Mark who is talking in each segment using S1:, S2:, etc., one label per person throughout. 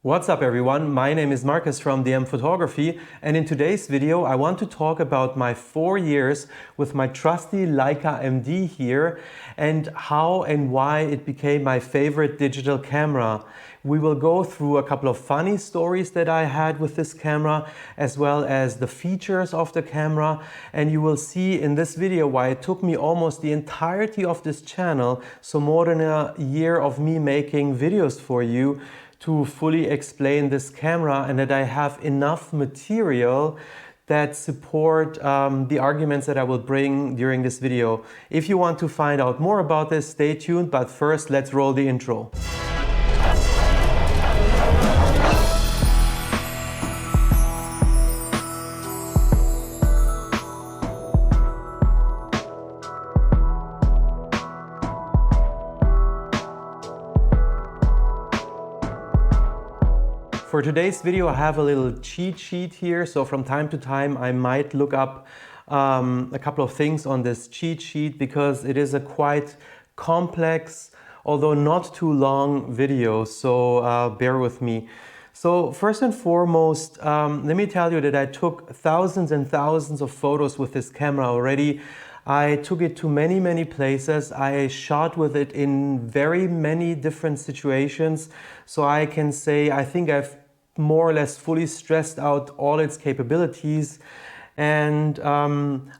S1: What's up everyone, my name is Marcus from DM Photography, and in today's video I want to talk about my 4 years with my trusty Leica M-D here and how and why it became my favorite digital camera. We will go through a couple of funny stories that I had with this camera, as well as the features of the camera, and you will see in this video why it took me almost the entirety of this channel, so more than a year of me making videos for you, to fully explain this camera, and that I have enough material that support the arguments that I will bring during this video. If you want to find out more about this, stay tuned, but first let's roll the intro. For today's video I have a little cheat sheet here, so from time to time I might look up a couple of things on this cheat sheet because it is a quite complex, although not too long video, so bear with me. So first and foremost, let me tell you that I took thousands and thousands of photos with this camera already. I took it to many places. I shot with it in very many different situations. So I can say I think I've more or less fully stressed out all its capabilities. And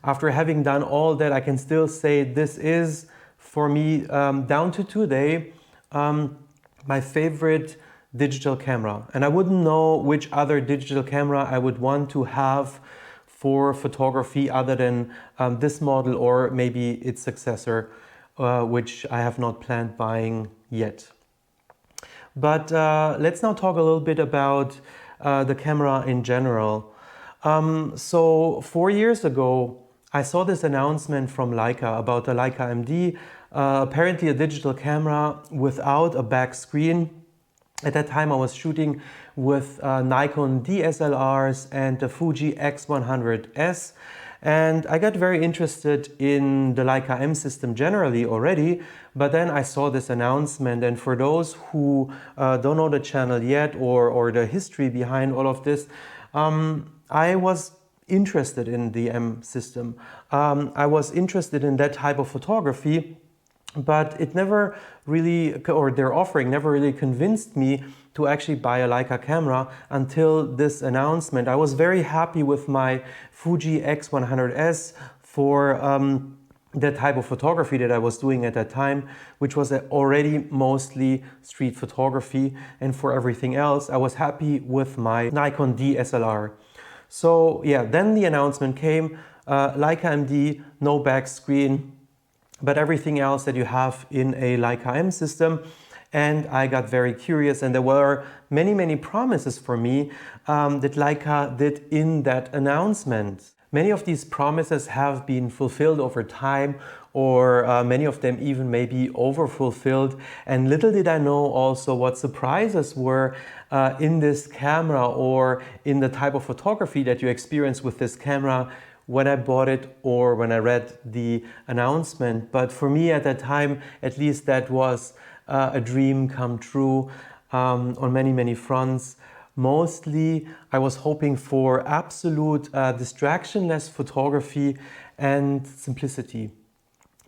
S1: after having done all that, I can still say this is, for me, down to today, my favorite digital camera. And I wouldn't know which other digital camera I would want to have for photography other than this model or maybe its successor, which I have not planned buying yet. But let's now talk a little bit about the camera in general. So 4 years ago, I saw this announcement from Leica about the Leica M-D, apparently a digital camera without a back screen. At that time I was shooting with Nikon DSLRs and the Fuji X100S, and I got very interested in the Leica M system generally already, but then I saw this announcement, and for those who don't know the channel yet or the history behind all of this, I was interested in the M system. I was interested in that type of photography, but it never really, or their offering never really convinced me to actually buy a Leica camera until this announcement. I was very happy with my Fuji X100S for the type of photography that I was doing at that time, which was already mostly street photography, and for everything else I was happy with my Nikon DSLR. So yeah, then the announcement came, Leica M-D, no back screen, but everything else that you have in a Leica M system. And I got very curious, and there were many promises for me that Leica did in that announcement. Many of these promises have been fulfilled over time, or many of them even maybe over-fulfilled. And little did I know also what surprises were in this camera or in the type of photography that you experience with this camera when I bought it or when I read the announcement. But for me at that time, at least, that was a dream come true on many fronts. Mostly I was hoping for absolute distractionless photography and simplicity.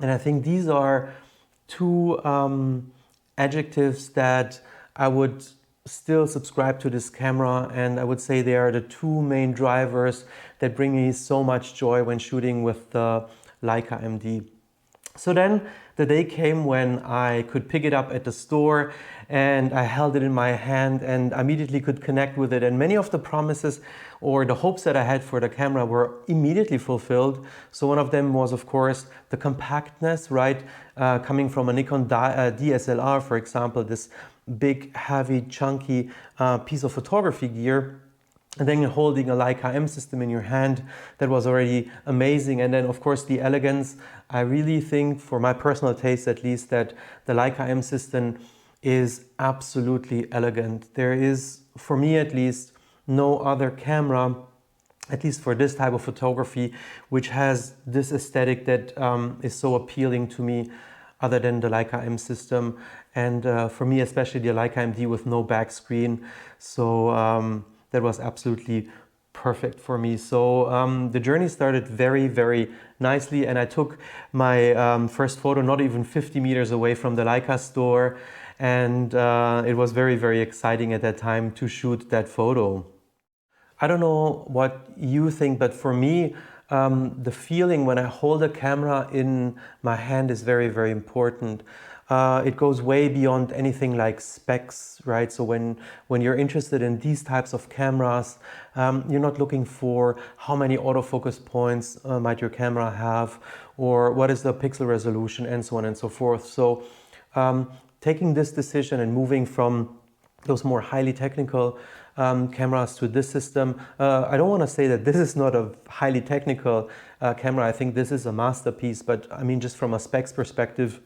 S1: And I think these are two adjectives that I would still subscribe to this camera, and I would say they are the two main drivers that bring me so much joy when shooting with the Leica M-D. So then the day came when I could pick it up at the store, and I held it in my hand and immediately could connect with it, and many of the promises or the hopes that I had for the camera were immediately fulfilled. So one of them was, of course, the compactness, right? Coming from a Nikon DSLR, for example, this big, heavy, chunky piece of photography gear, and then you're holding a Leica M system in your hand. That was already amazing. And then of course the elegance. I really think, for my personal taste at least, that the Leica M system is absolutely elegant. There is, for me at least, no other camera, at least for this type of photography, which has this aesthetic that is so appealing to me other than the Leica M system. and for me especially the Leica M-D with no back screen. So that was absolutely perfect for me. So the journey started very nicely, and I took my first photo not even 50 meters away from the Leica store, and it was very exciting at that time to shoot that photo. I don't know what you think, but for me, the feeling when I hold a camera in my hand is very important. It goes way beyond anything like specs, right? So when you're interested in these types of cameras, you're not looking for how many autofocus points might your camera have, or what is the pixel resolution, and so on and so forth. So taking this decision and moving from those more highly technical cameras to this system. I don't want to say that this is not a highly technical camera. I think this is a masterpiece, but I mean, just from a specs perspective,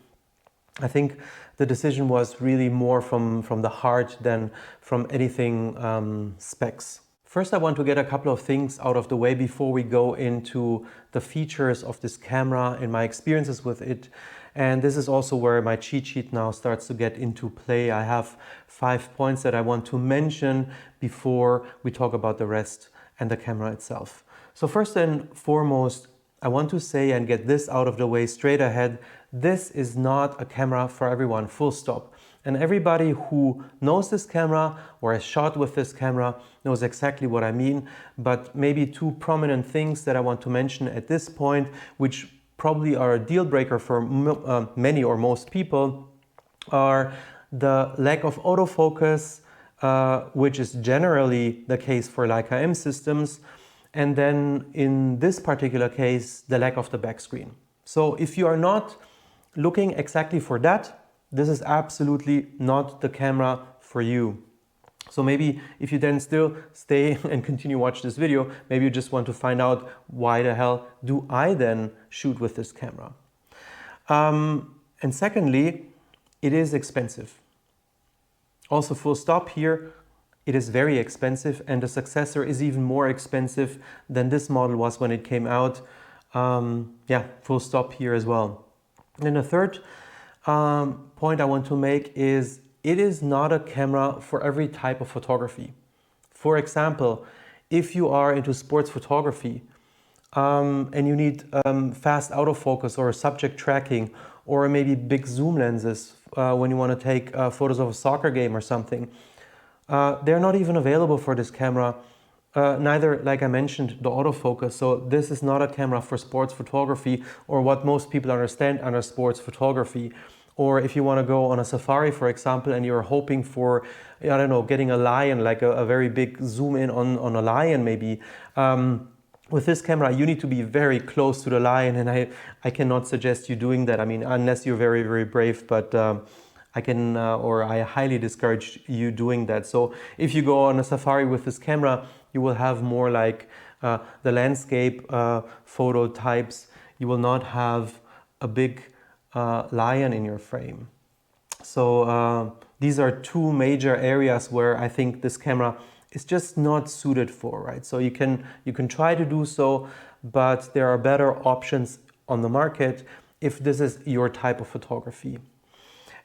S1: I think the decision was really more from the heart than from anything specs. First, I want to get a couple of things out of the way before we go into the features of this camera and my experiences with it. And this is also where my cheat sheet now starts to get into play. I have 5 points that I want to mention before we talk about the rest and the camera itself. So first and foremost, I want to say and get this out of the way straight ahead. This is not a camera for everyone, full stop. And everybody who knows this camera or has shot with this camera knows exactly what I mean. But maybe two prominent things that I want to mention at this point, which probably are a deal breaker for many or most people, are the lack of autofocus, which is generally the case for Leica M systems, and then in this particular case, the lack of the back screen. So if you are not looking exactly for that, this is absolutely not the camera for you. So maybe if you then still stay and continue watch this video, maybe you just want to find out why the hell do I then shoot with this camera. And secondly, it is expensive. Also, full stop here, it is very expensive, and the successor is even more expensive than this model was when it came out. Yeah, full stop here as well. And the third point I want to make is it is not a camera for every type of photography. For example, if you are into sports photography and you need fast autofocus or subject tracking, or maybe big zoom lenses when you want to take photos of a soccer game or something, they're not even available for this camera. Neither, like I mentioned, the autofocus. So this is not a camera for sports photography, or what most people understand under sports photography. Or if you want to go on a safari, for example, and you're hoping for, I don't know, getting a lion, like a very big zoom in on a lion maybe. With this camera, you need to be very close to the lion, and I cannot suggest you doing that. I mean, unless you're very brave, but I highly discourage you doing that. So if you go on a safari with this camera, you will have more like the landscape photo types. You will not have a big lion in your frame. So these are two major areas where I think this camera is just not suited for, right? So you can try to do so, but there are better options on the market if this is your type of photography.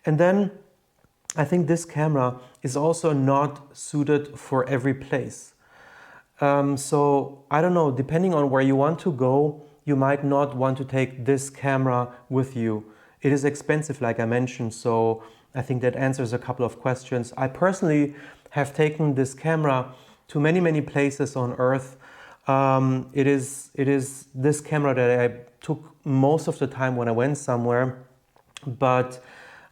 S1: And then I think this camera is also not suited for every place. So I don't know, depending on where you want to go, you might not want to take this camera with you. It is expensive, like I mentioned, so I think that answers a couple of questions. I personally have taken this camera to many places on Earth. It is this camera that I took most of the time when I went somewhere, but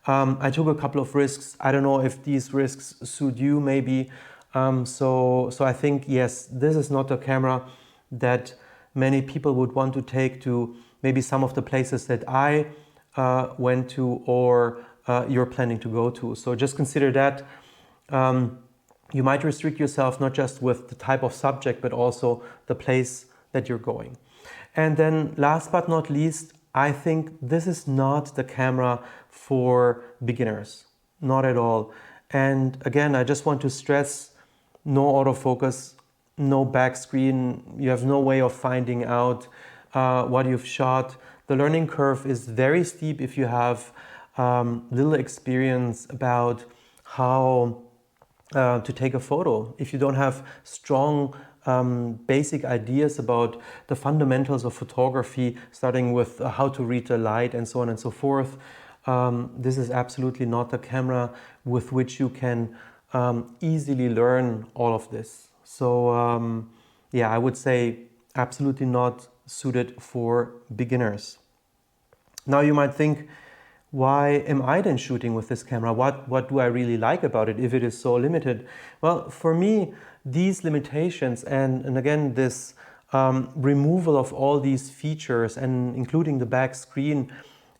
S1: I took a couple of risks. I don't know if these risks suit you maybe. So I think, yes, this is not a camera that many people would want to take to maybe some of the places that I went to or you're planning to go to. So just consider that. You might restrict yourself not just with the type of subject, but also the place that you're going. And then last but not least, I think this is not the camera for beginners, not at all. And again, I just want to stress, no autofocus, no back screen. You have no way of finding out what you've shot. The learning curve is very steep if you have little experience about how to take a photo. If you don't have strong basic ideas about the fundamentals of photography, starting with how to read the light and so on and so forth, this is absolutely not a camera with which you can easily learn all of this. So yeah, I would say absolutely not suited for beginners. Now you might think, why am I then shooting with this camera? What do I really like about it if it is so limited? Well, for me, these limitations and again this removal of all these features and including the back screen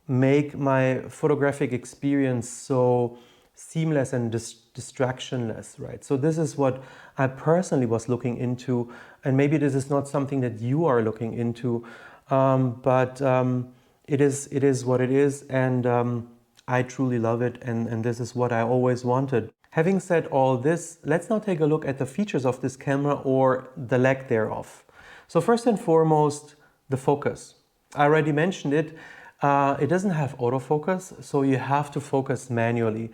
S1: make my photographic experience so seamless and distractionless, right? So this is what I personally was looking into, and maybe this is not something that you are looking into, but it is what it is, and I truly love it, and this is what I always wanted. Having said all this, let's now take a look at the features of this camera or the lack thereof. So first and foremost, the focus. I already mentioned it. It doesn't have autofocus, so you have to focus manually.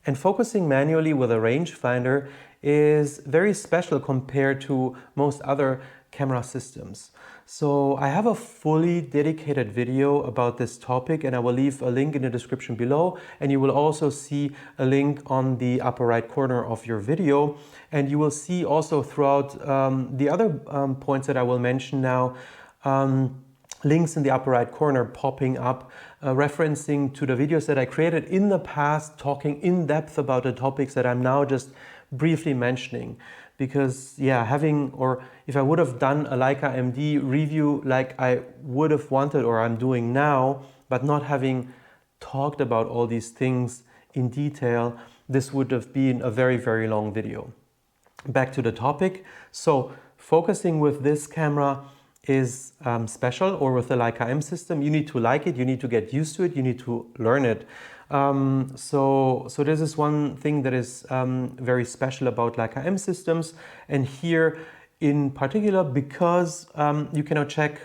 S1: And focusing manually with a rangefinder is very special compared to most other camera systems. So I have a fully dedicated video about this topic, and I will leave a link in the description below, and you will also see a link on the upper right corner of your video, and you will see also throughout the other points that I will mention now, links in the upper right corner popping up, referencing to the videos that I created in the past, talking in depth about the topics that I'm now just briefly mentioning. Because yeah, if I would have done a Leica M-D review like I would have wanted or I'm doing now, but not having talked about all these things in detail, this would have been a very, very long video. Back to the topic. So focusing with this camera is special, or with the Leica M system. You need to like it, you need to get used to it, you need to learn it. So this is one thing that is very special about Leica M systems, and here in particular because you cannot check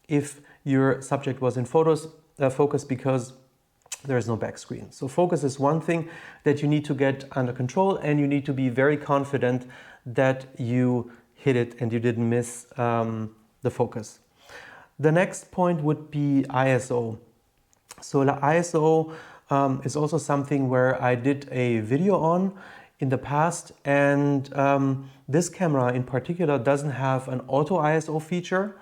S1: if your subject was in focus because there is no back screen. So focus is one thing that you need to get under control, and you need to be very confident that you hit it and you didn't miss the focus. The next point would be ISO. So the ISO is also something where I did a video on in the past, and this camera in particular doesn't have an auto ISO feature.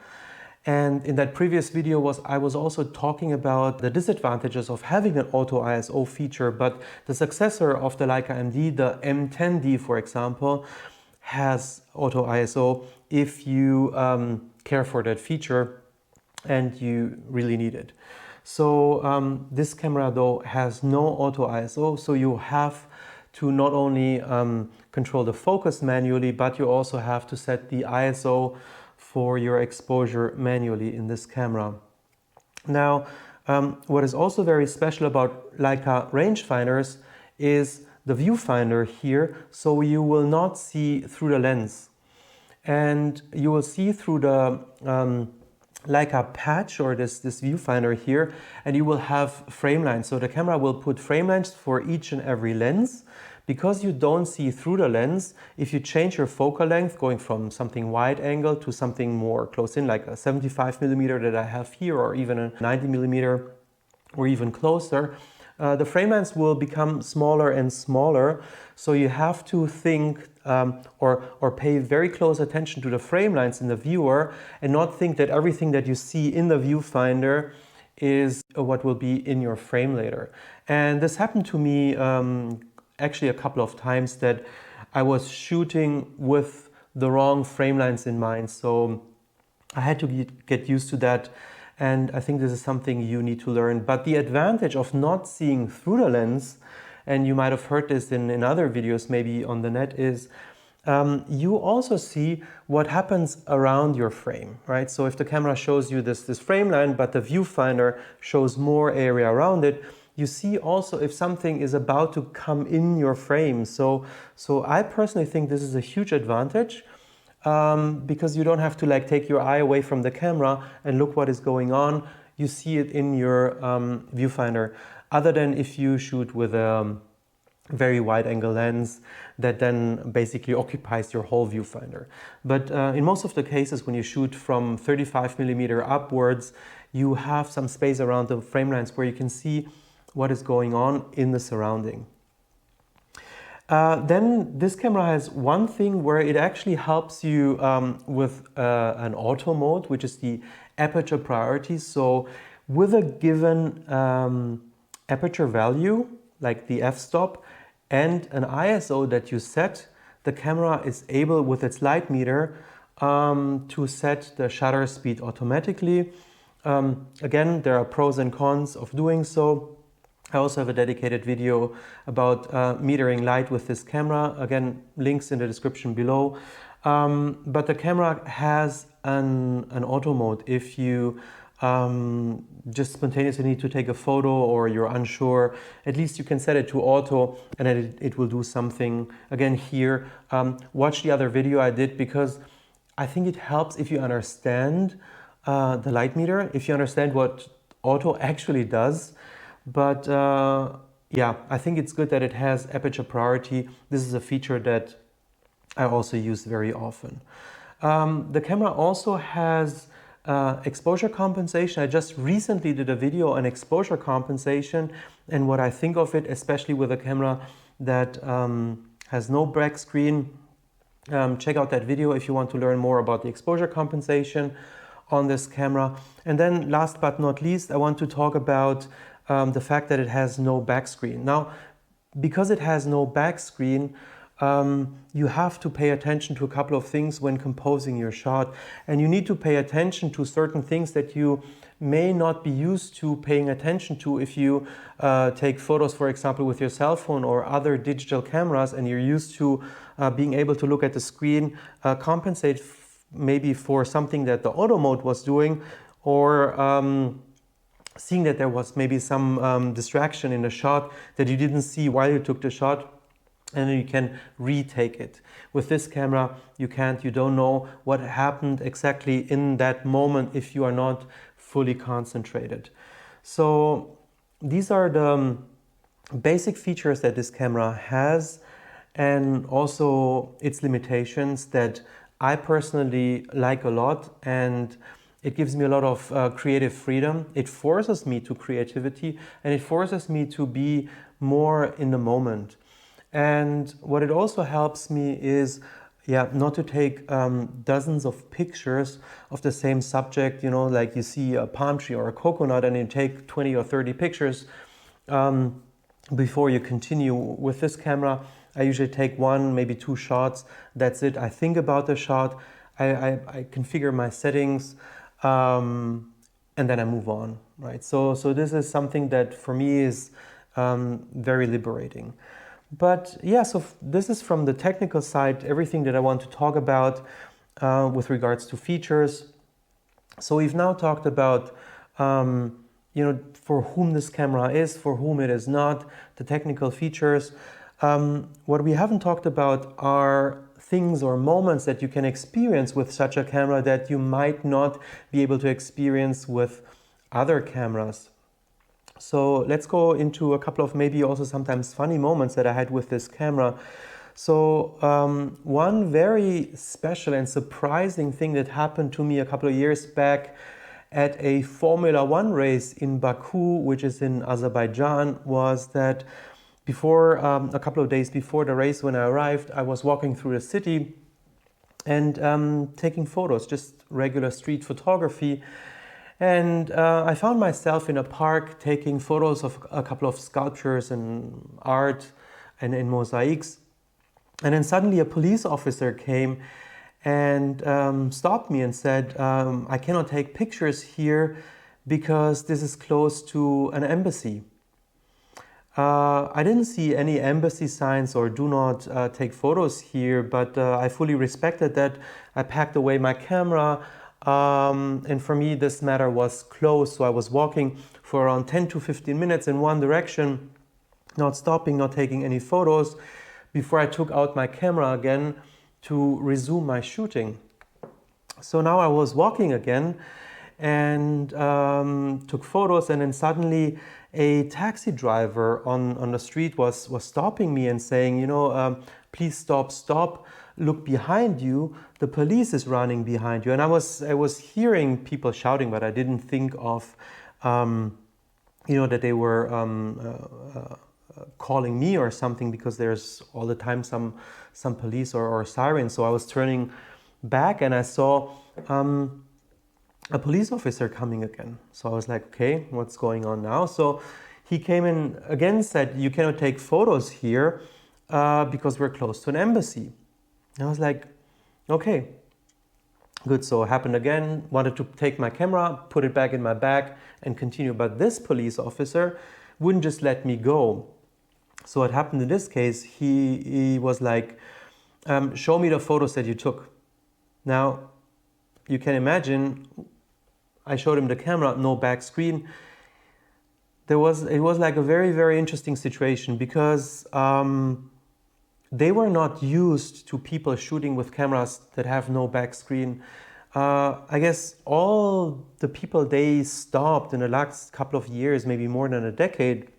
S1: And in that previous video I was also talking about the disadvantages of having an auto ISO feature, but the successor of the Leica M-D, the M10D for example, has auto ISO if you care for that feature and you really need it. So this camera though has no auto ISO, so you have to not only control the focus manually, but you also have to set the ISO for your exposure manually in this camera. Now, what is also very special about Leica rangefinders is the viewfinder here, so you will not see through the lens. And you will see through the Leica patch or this viewfinder here, and you will have frame lines. So the camera will put frame lines for each and every lens. Because you don't see through the lens, if you change your focal length, going from something wide angle to something more close in, like a 75mm that I have here, or even a 90mm, or even closer, the frame lines will become smaller and smaller. So you have to think or pay very close attention to the frame lines in the viewer, and not think that everything that you see in the viewfinder is what will be in your frame later. And this happened to me actually a couple of times, that I was shooting with the wrong frame lines in mind. So I had to get used to that, and I think this is something you need to learn. But the advantage of not seeing through the lens, and you might have heard this in other videos maybe on the net, is you also see what happens around your frame, right? So if the camera shows you this frame line, but the viewfinder shows more area around it, you see also if something is about to come in your frame. So I personally think this is a huge advantage, because you don't have to like take your eye away from the camera and look what is going on. You see it in your viewfinder. other than if you shoot with a very wide angle lens that then basically occupies your whole viewfinder. But in most of the cases, when you shoot from 35mm upwards, you have some space around the frame lines where you can see what is going on in the surrounding. Then this camera has one thing where it actually helps you with an auto mode, which is the Aperture Priority. So with a given aperture value, like the f-stop, and an ISO that you set, the camera is able, with its light meter, to set the shutter speed automatically. Again, there are pros and cons of doing so. I also have a dedicated video about metering light with this camera. Again, links in the description below. But the camera has an auto mode. If you just spontaneously need to take a photo or you're unsure, at least you can set it to auto and it will do something. Again, here, watch the other video I did, because I think it helps if you understand the light meter, if you understand what auto actually does. But yeah, I think it's good that it has Aperture Priority. This is a feature that I also use very often. The camera also has exposure compensation. I just recently did a video on exposure compensation and what I think of it, especially with a camera that has no back screen. Check out that video if you want to learn more about the exposure compensation on this camera. And then last but not least, I want to talk about the fact that it has no back screen. Now, because it has no back screen, you have to pay attention to a couple of things when composing your shot, and you need to pay attention to certain things that you may not be used to paying attention to if you take photos, for example, with your cell phone or other digital cameras, and you're used to being able to look at the screen, compensate maybe for something that the auto mode was doing, or seeing that there was maybe some distraction in the shot that you didn't see while you took the shot, and then you can retake it. With this camera, you can't, you don't know what happened exactly in that moment if you are not fully concentrated. So these are the basic features that this camera has, and also its limitations that I personally like a lot, and it gives me a lot of creative freedom. It forces me to creativity, and it forces me to be more in the moment. And what it also helps me is, yeah, not to take dozens of pictures of the same subject, you know, like you see a palm tree or a coconut and you take 20 or 30 pictures before you continue. With this camera, I usually take one, maybe two shots. That's it. I think about the shot, I configure my settings, and then I move on, right? So this is something that for me is very liberating. But yeah, so this is from the technical side, everything that I want to talk about with regards to features. So we've now talked about, you know, for whom this camera is, for whom it is not, the technical features. What we haven't talked about are things or moments that you can experience with such a camera that you might not be able to experience with other cameras. So let's go into a couple of maybe also sometimes funny moments that I had with this camera. So one very special and surprising thing that happened to me a couple of years back at a Formula 1 race in Baku, which is in Azerbaijan, was that before a couple of days before the race, when I arrived, I was walking through the city and taking photos, just regular street photography. And I found myself in a park taking photos of a couple of sculptures and art and in mosaics. And then suddenly a police officer came and stopped me and said, I cannot take pictures here because this is close to an embassy. I didn't see any embassy signs or do not take photos here, but I fully respected that. I packed away my camera. And for me, this matter was closed. So I was walking for around 10 to 15 minutes in one direction, not stopping, not taking any photos, before I took out my camera again to resume my shooting. So now I was walking again and took photos, and then suddenly a taxi driver on the street was stopping me and saying, you know, please stop, look behind you, the police is running behind you. And I was hearing people shouting, but I didn't think of, you know, that they were calling me or something, because there's all the time some police or sirens. So I was turning back and I saw a police officer coming again. So I was like, okay, what's going on now? So he came in again, said, you cannot take photos here because we're close to an embassy. And I was like, okay, good. So it happened again, wanted to take my camera, put it back in my bag and continue. But this police officer wouldn't just let me go. So what happened in this case, he was like, show me the photos that you took. Now, you can imagine, I showed him the camera, no back screen. It was like a very, very interesting situation, because they were not used to people shooting with cameras that have no back screen. I guess all the people they stopped in the last couple of years, maybe more than a decade,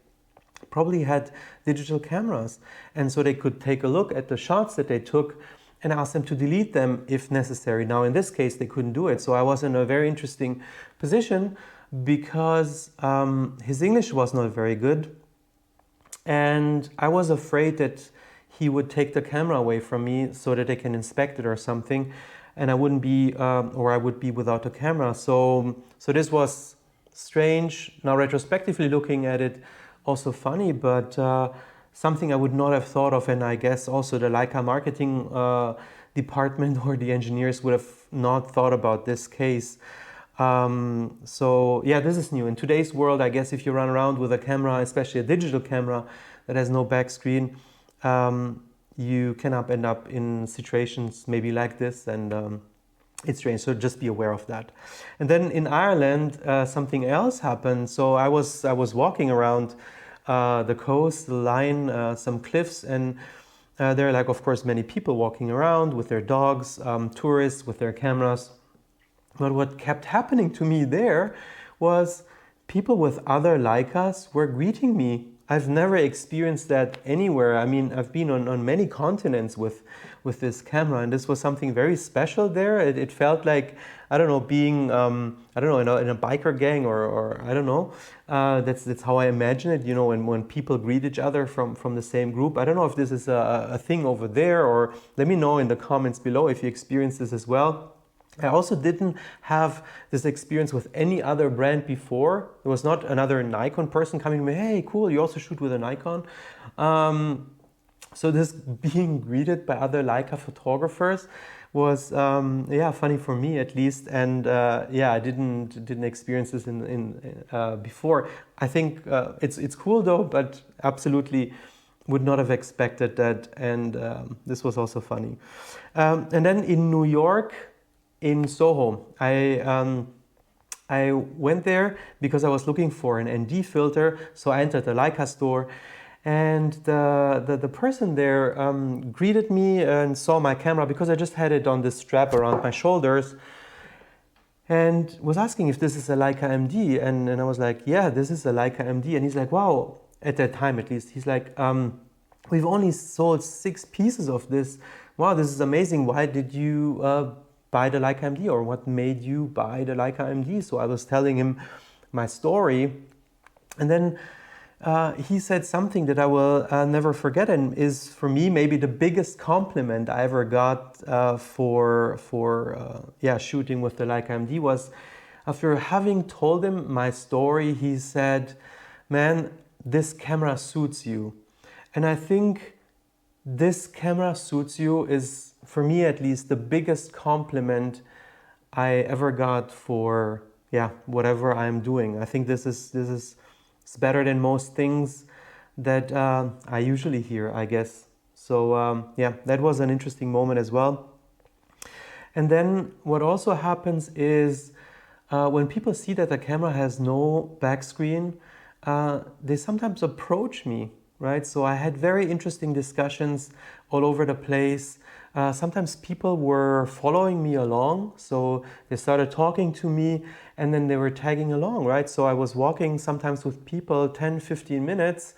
S1: probably had digital cameras. And so they could take a look at the shots that they took and ask them to delete them if necessary. Now, in this case, they couldn't do it. So I was in a very interesting position, because his English was not very good. And I was afraid that he would take the camera away from me so that they can inspect it or something. And I wouldn't be, or I would be without a camera. So this was strange. Now, retrospectively looking at it, also funny, but something I would not have thought of. And I guess also the Leica marketing department or the engineers would have not thought about this case. So yeah, this is new. In today's world, I guess if you run around with a camera, especially a digital camera that has no back screen, you can end up in situations maybe like this, and it's strange. So just be aware of that. And then in Ireland, something else happened. So I was walking around the coast, the line, some cliffs, and there are, like, of course, many people walking around with their dogs, tourists with their cameras. But what kept happening to me there was people with other Leicas were greeting me. I've never experienced that anywhere. I mean, I've been on many continents with this camera, and this was something very special there. It felt like, I don't know, being, I don't know, in a biker gang, or I don't know. That's how I imagine it, you know, when people greet each other from the same group. I don't know if this is a thing over there, or let me know in the comments below if you experience this as well. I also didn't have this experience with any other brand before. There was not another Nikon person coming to me, hey, cool, you also shoot with a Nikon. So this being greeted by other Leica photographers was, yeah, funny for me at least. And yeah, I didn't experience this before. I think it's cool though, but absolutely would not have expected that. And this was also funny. And then in New York, in Soho, I went there because I was looking for an ND filter. So I entered the Leica store, and the person there greeted me and saw my camera, because I just had it on this strap around my shoulders, and was asking if this is a Leica M-D. And I was like, yeah, this is a Leica M-D. And he's like, wow, at that time at least, he's like, we've only sold 6 pieces of this. Wow, this is amazing. Why did you buy the Leica M-D, or what made you buy the Leica M-D? So I was telling him my story, and then he said something that I will never forget, and is for me maybe the biggest compliment I ever got for shooting with the Leica M-D. Was after having told him my story, he said, man, this camera suits you. And I think this camera suits you is, for me at least, the biggest compliment I ever got for, yeah, whatever I'm doing. I think this is it's better than most things that I usually hear, I guess. So yeah, that was an interesting moment as well. And then what also happens is when people see that the camera has no back screen, they sometimes approach me, right? So I had very interesting discussions all over the place. sometimes people were following me along, so they started talking to me and then they were tagging along, right? So I was walking sometimes with people 10, 15 minutes,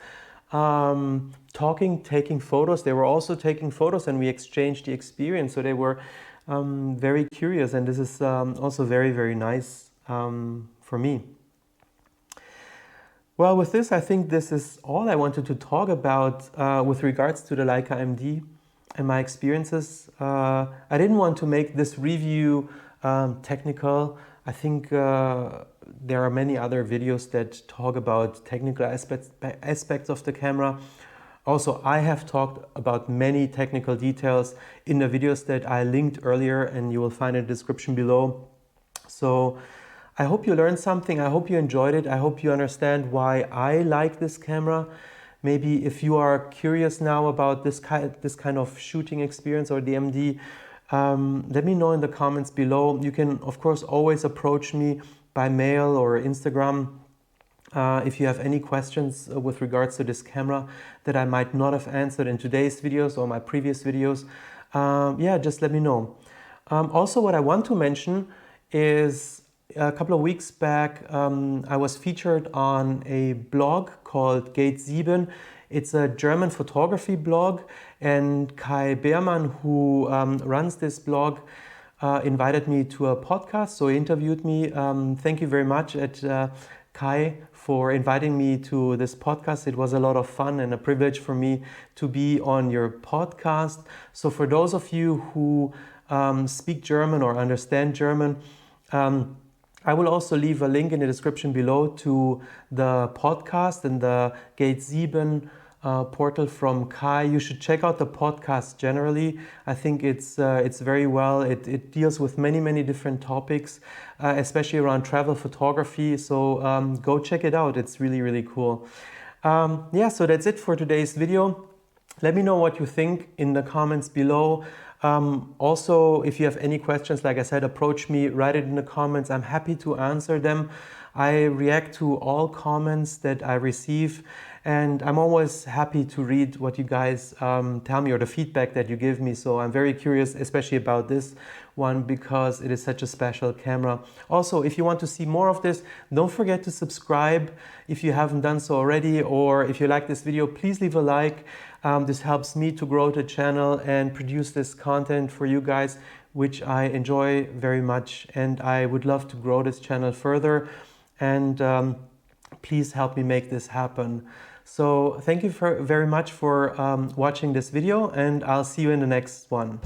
S1: talking, taking photos. They were also taking photos and we exchanged the experience. So they were very curious, and this is also very, very nice for me. Well, with this, I think this is all I wanted to talk about with regards to the Leica M-D and my experiences. I didn't want to make this review technical. I think there are many other videos that talk about technical aspects of the camera. Also, I have talked about many technical details in the videos that I linked earlier, and you will find in the description below. So I hope you learned something. I hope you enjoyed it. I hope you understand why I like this camera. Maybe if you are curious now about this kind of shooting experience or the MD, let me know in the comments below. You can, of course, always approach me by mail or Instagram if you have any questions with regards to this camera that I might not have answered in today's videos or my previous videos. Yeah, just let me know. Also, what I want to mention is a couple of weeks back, I was featured on a blog called Gate 7. It's a German photography blog, and Kai Beermann, who runs this blog, invited me to a podcast, so he interviewed me. Thank you very much Kai for inviting me to this podcast. It was a lot of fun and a privilege for me to be on your podcast. So for those of you who speak German or understand German, I will also leave a link in the description below to the podcast and the Gate 7 portal from Kai. You should check out the podcast generally. I think it's very well. It deals with many different topics, especially around travel photography. So go check it out. It's really cool. Yeah, so that's it for today's video. Let me know what you think in the comments below. Also, if you have any questions, like I said, approach me, write it in the comments. I'm happy to answer them. I react to all comments that I receive, and I'm always happy to read what you guys tell me or the feedback that you give me. So I'm very curious, especially about this one, because it is such a special camera. Also, if you want to see more of this, don't forget to subscribe if you haven't done so already, or if you like this video, please leave a like. This helps me to grow the channel and produce this content for you guys, which I enjoy very much, and I would love to grow this channel further, and please help me make this happen. So thank you very much for watching this video, and I'll see you in the next one.